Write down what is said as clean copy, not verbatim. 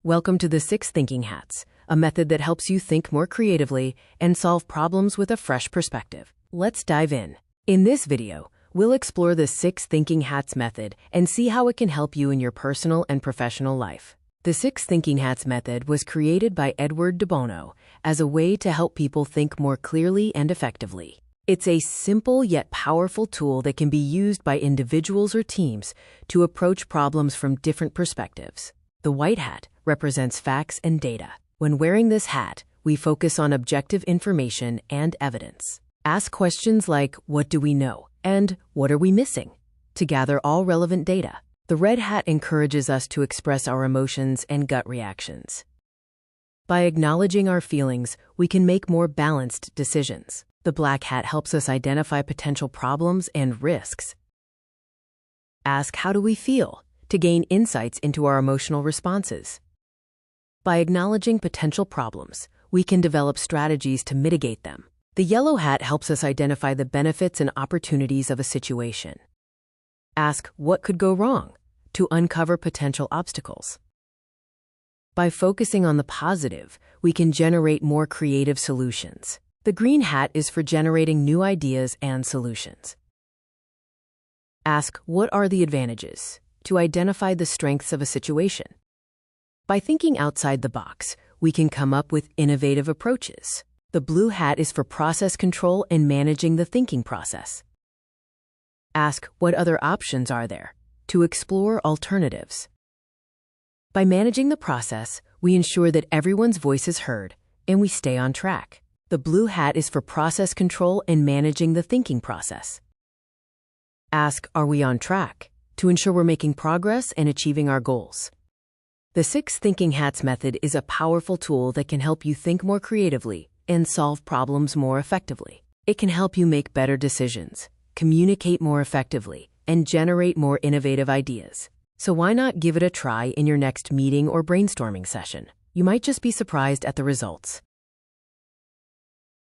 Welcome to the 6 Thinking Hats, a method that helps you think more creatively and solve problems with a fresh perspective. Let's dive in. In this video, we'll explore the 6 Thinking Hats method and see how it can help you in your personal and professional life. The 6 Thinking Hats method was created by Edward de Bono as a way to help people think more clearly and effectively. It's a simple yet powerful tool that can be used by individuals or teams to approach problems from different perspectives. The white hat represents facts and data. When wearing this hat, we focus on objective information and evidence. Ask questions like, what do we know? And what are we missing? To gather all relevant data. The red hat encourages us to express our emotions and gut reactions. By acknowledging our feelings, we can make more balanced decisions. The black hat helps us identify potential problems and risks. Ask, how do we feel? To gain insights into our emotional responses. By acknowledging potential problems, we can develop strategies to mitigate them. The yellow hat helps us identify the benefits and opportunities of a situation. Ask, what could go wrong? To uncover potential obstacles. By focusing on the positive, we can generate more creative solutions. The green hat is for generating new ideas and solutions. Ask, what are the advantages? To identify the strengths of a situation. By thinking outside the box, we can come up with innovative approaches. The blue hat is for process control and managing the thinking process. Ask, what other options are there? To explore alternatives. By managing the process, we ensure that everyone's voice is heard and we stay on track. The blue hat is for process control and managing the thinking process. Ask, are we on track? To ensure we're making progress and achieving our goals. The 6 Thinking Hats method is a powerful tool that can help you think more creatively and solve problems more effectively. It can help you make better decisions, communicate more effectively, and generate more innovative ideas. So why not give it a try in your next meeting or brainstorming session? You might just be surprised at the results.